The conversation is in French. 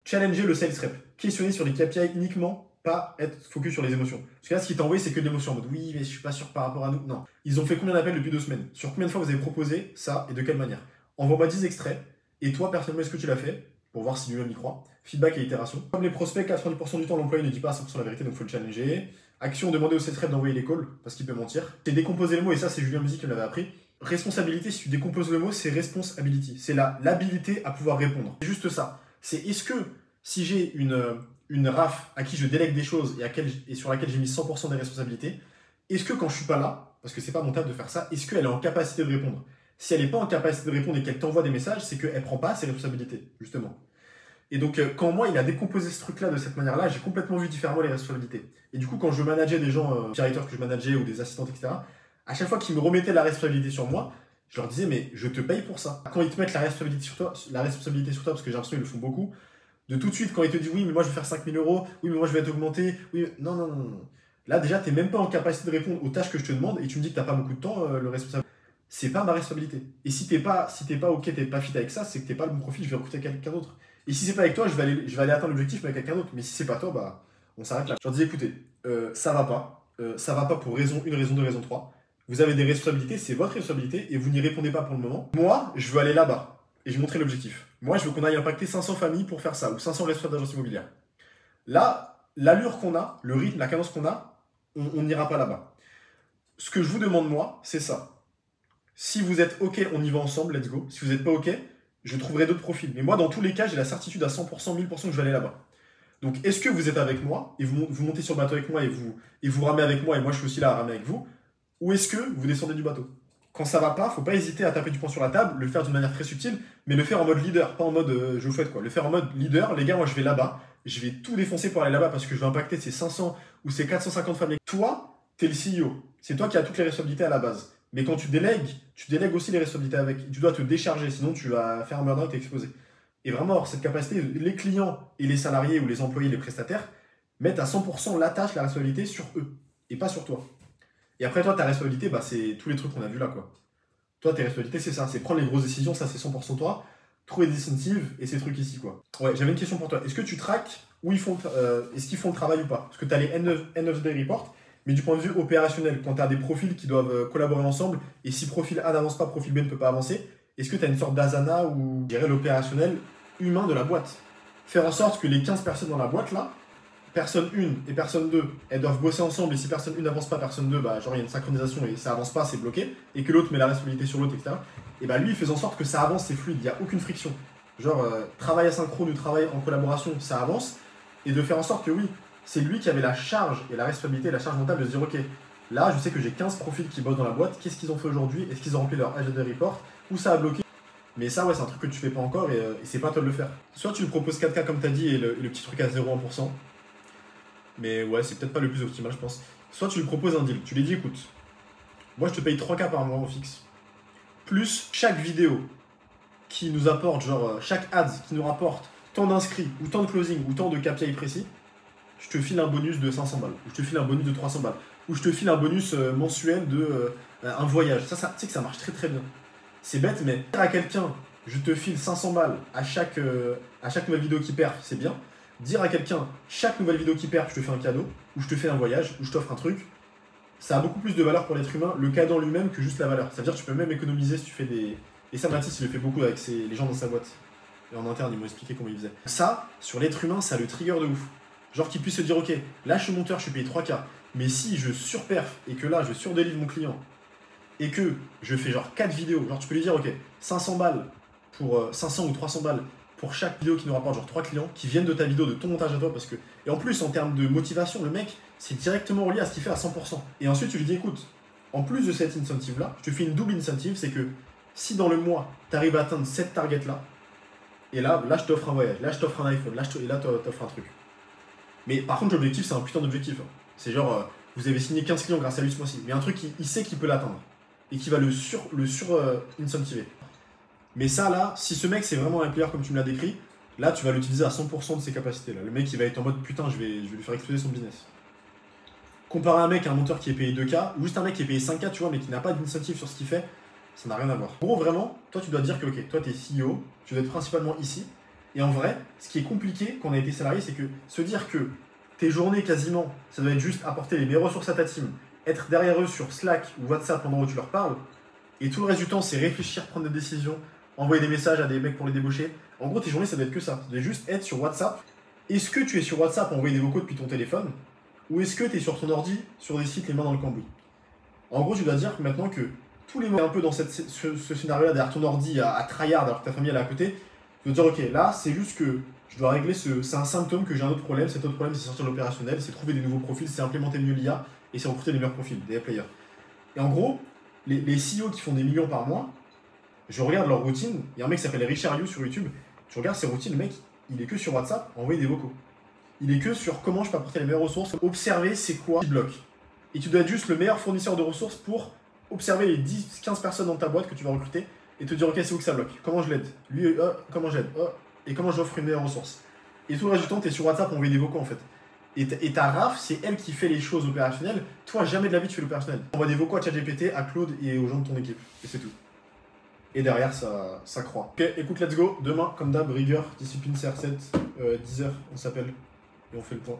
Challenger le sales rep. Questionner sur les KPI uniquement, pas être focus sur les émotions. Parce que là, ce qu'ils t'ont envoyé, c'est que de l'émotion. En mode oui, mais je suis pas sûr par rapport à nous. Non. Ils ont fait combien d'appels depuis 2 semaines? Sur combien de fois vous avez proposé ça et de quelle manière? Envoie-moi 10 extraits. Et toi, personnellement, est-ce que tu l'as fait? Pour voir si lui-même y croit. Feedback et itération. Comme les prospects, 90% du temps, l'employé ne dit pas à 100% la vérité, donc il faut le challenger. Action, demander au sales rep d'envoyer les calls, parce qu'il peut mentir. C'est décomposer le mot, et ça, c'est Julien Musi qui me l'avait appris. Responsabilité, si tu décomposes le mot, c'est responsibility. C'est l'habilité à pouvoir répondre. C'est juste ça. C'est est-ce que si j'ai une RAF à qui je délègue des choses et sur laquelle j'ai mis 100% des responsabilités, est-ce que quand je suis pas là, parce que c'est pas mon taf de faire ça, est-ce qu'elle est en capacité de répondre? Si elle n'est pas en capacité de répondre et qu'elle t'envoie des messages, c'est qu'elle prend pas ses responsabilités, justement. Et donc, quand moi, il a décomposé ce truc-là de cette manière-là, j'ai complètement vu différemment les responsabilités. Et du coup, quand je manageais des gens, directeurs que je manageais ou des assistantes, etc., à chaque fois qu'ils me remettaient la responsabilité sur moi, je leur disais, mais je te paye pour ça. Quand ils te mettent la responsabilité sur toi, parce que j'ai l'impression qu'ils le font beaucoup, de tout de suite, quand ils te disent, oui, mais moi je vais faire 5 000 €, oui, mais moi je vais être augmenté, oui, non, non, non, non. Là, déjà, tu n'es même pas en capacité de répondre aux tâches que je te demande et tu me dis que tu n'as pas beaucoup de temps, le responsable. C'est pas ma responsabilité. Et si t'es pas ok, t'es pas fit avec ça, c'est que t'es pas le bon profil, je vais recruter quelqu'un d'autre. Et si c'est pas avec toi, je vais aller atteindre l'objectif mais avec quelqu'un d'autre. Mais si c'est pas toi, bah on s'arrête là. Je leur dis écoutez, ça va pas pour raison 1, raison 2, raison 3. Vous avez des responsabilités, c'est votre responsabilité et vous n'y répondez pas pour le moment. Moi, je veux aller là-bas et je montrer l'objectif. Moi, je veux qu'on aille impacter 500 familles pour faire ça ou 500 responsables d'agence immobilière. Là, l'allure qu'on a, le rythme, la cadence qu'on a, on n'ira pas là-bas. Ce que je vous demande moi, c'est ça. Si vous êtes OK, on y va ensemble, let's go. Si vous n'êtes pas OK, je trouverai d'autres profils. Mais moi, dans tous les cas, j'ai la certitude à 100%, 1000% que je vais aller là-bas. Donc, est-ce que vous êtes avec moi et vous montez sur le bateau avec moi et vous ramez avec moi et moi, je suis aussi là à ramer avec vous? Ou est-ce que vous descendez du bateau? Quand ça va pas, faut pas hésiter à taper du poing sur la table, le faire d'une manière très subtile, mais le faire en mode leader, pas en mode je vous faites quoi. Le faire en mode leader, les gars, moi je vais là-bas, je vais tout défoncer pour aller là-bas parce que je vais impacter ces 500 ou ces 450 familles. Toi, t'es le CEO, c'est toi qui as toutes les responsabilités à la base. Mais quand tu délègues aussi les responsabilités avec. Tu dois te décharger, sinon tu vas faire un burn-out et exploser. Et vraiment avoir cette capacité, les clients et les salariés ou les employés, les prestataires, mettent à 100% la tâche, la responsabilité sur eux et pas sur toi. Et après, toi, ta responsabilité, bah, c'est tous les trucs qu'on a vus là, quoi. Toi, tes responsabilités, c'est ça, c'est prendre les grosses décisions, ça, c'est 100% toi, trouver des incentives et ces trucs ici, quoi. Ouais, j'avais une question pour toi. Est-ce que tu traques où est-ce qu'ils font le travail ou pas? Parce que tu as les end of day report, mais du point de vue opérationnel, quand tu as des profils qui doivent collaborer ensemble, et si profil A n'avance pas, profil B ne peut pas avancer, est-ce que tu as une sorte d'asana ou, je dirais, l'opérationnel humain de la boîte? Faire en sorte que les 15 personnes dans la boîte, là, personne 1 et personne 2, elles doivent bosser ensemble, et si personne 1 n'avance pas, personne 2, bah, genre il y a une synchronisation et ça avance pas, c'est bloqué, et que l'autre met la responsabilité sur l'autre, etc. Et bah lui, il fait en sorte que ça avance, c'est fluide, il n'y a aucune friction. Genre, travail asynchrone ou travail en collaboration, ça avance, et de faire en sorte que oui, c'est lui qui avait la charge et la responsabilité, la charge mentale de se dire, ok, là, je sais que j'ai 15 profils qui bossent dans la boîte, qu'est-ce qu'ils ont fait aujourd'hui? Est-ce qu'ils ont rempli leur agenda report? Ou ça a bloqué? Mais ça, ouais, c'est un truc que tu fais pas encore et c'est pas à toi de le faire. Soit tu lui proposes 4K comme tu as dit et le petit truc à 0,1%. Mais ouais, c'est peut-être pas le plus optimal, je pense. Soit tu lui proposes un deal. Tu lui dis, écoute, moi je te paye 3K par mois en fixe. Plus chaque vidéo qui nous apporte, genre chaque ads qui nous rapporte tant d'inscrits, ou tant de closing, ou tant de KPI précis, je te file un bonus de 500 balles. Ou je te file un bonus de 300 balles. Ou je te file un bonus mensuel de un voyage. Ça, tu sais que ça marche très très bien. C'est bête, mais dire à quelqu'un, je te file 500 balles à chaque nouvelle vidéo qui perf, c'est bien. Dire à quelqu'un, chaque nouvelle vidéo qui perf, je te fais un cadeau, ou je te fais un voyage, ou je t'offre un truc, ça a beaucoup plus de valeur pour l'être humain, le cadeau en lui-même, que juste la valeur. C'est-à-dire que tu peux même économiser si tu fais des... Et ça, Mathis, il le fait beaucoup avec les gens dans sa boîte. Et en interne, ils m'ont expliqué comment il faisait. Ça, sur l'être humain, ça le trigger de ouf. Genre qu'il puisse se dire, ok, là je suis monteur, je suis payé 3K, mais si je surperf et que là je surdélivre mon client et que je fais genre 4 vidéos, genre tu peux lui dire, ok, 500 balles pour 500 ou 300 balles pour chaque vidéo qui nous rapporte genre 3 clients qui viennent de ta vidéo, de ton montage à toi, parce que... Et en plus, en termes de motivation, le mec, c'est directement relié à ce qu'il fait à 100%. Et ensuite, tu lui dis, écoute, en plus de cette incentive-là, je te fais une double incentive, c'est que si dans le mois, tu arrives à atteindre cette target-là, et là je t'offre un voyage, là je t'offre un iPhone, et là t'offres un truc. Mais par contre, l'objectif, c'est un putain d'objectif. C'est genre, vous avez signé 15 clients grâce à lui ce mois-ci, mais un truc, il sait qu'il peut l'atteindre, et qui va le sur-incentiver. Mais ça, là, si ce mec, c'est vraiment un player comme tu me l'as décrit, là, tu vas l'utiliser à 100% de ses capacités. Là. Le mec, il va être en mode, putain, je vais lui faire exploser son business. Comparer un mec à un monteur qui est payé 2K, ou juste un mec qui est payé 5K, tu vois, mais qui n'a pas d'incentive sur ce qu'il fait, ça n'a rien à voir. En gros, vraiment, toi, tu dois te dire que, ok, toi, t'es CEO, tu dois être principalement ici, Et en vrai, ce qui est compliqué quand on a été salarié, c'est que se dire que tes journées quasiment, ça doit être juste apporter les meilleures ressources à ta team, être derrière eux sur Slack ou WhatsApp pendant où tu leur parles, et tout le reste du temps, c'est réfléchir, prendre des décisions, envoyer des messages à des mecs pour les débaucher. En gros, tes journées, ça doit être que ça. Ça doit juste être sur WhatsApp. Est-ce que tu es sur WhatsApp à envoyer des vocaux depuis ton téléphone, ou est-ce que tu es sur ton ordi, sur des sites les mains dans le cambouis? En gros, je dois dire maintenant que tous les moments un peu dans ce scénario-là, derrière ton ordi à tryhard alors que ta famille elle est à côté, je dois dire, ok, là, c'est juste que je dois régler c'est un symptôme que j'ai un autre problème. Cet autre problème, c'est sortir de l'opérationnel, c'est trouver des nouveaux profils, c'est implémenter mieux l'IA et c'est recruter les meilleurs profils, des players. Et en gros, les CEO qui font des millions par mois, je regarde leur routine. Il y a un mec qui s'appelle Richard Yu sur YouTube. Je regarde ses routines, le mec, il est que sur WhatsApp, envoyer des vocaux. Il est que sur comment je peux apporter les meilleures ressources, observer c'est quoi qui bloque. Et tu dois être juste le meilleur fournisseur de ressources pour observer les 10-15 personnes dans ta boîte que tu vas recruter et te dire, ok, c'est où que ça bloque, comment je l'aide, lui, comment j'aide, et comment j'offre une meilleure ressource. Et tout le reste du temps, tu es sur WhatsApp, envoyer des vocaux en fait. Et ta RAF, c'est elle qui fait les choses opérationnelles. Toi, jamais de la vie, tu fais l'opérationnel. Envoie des vocaux à ChatGPT, à Claude et aux gens de ton équipe. Et c'est tout. Et derrière, ça croît. Ok, écoute, let's go. Demain, comme d'hab, rigueur, discipline CR7, 10h, on s'appelle. Et on fait le point.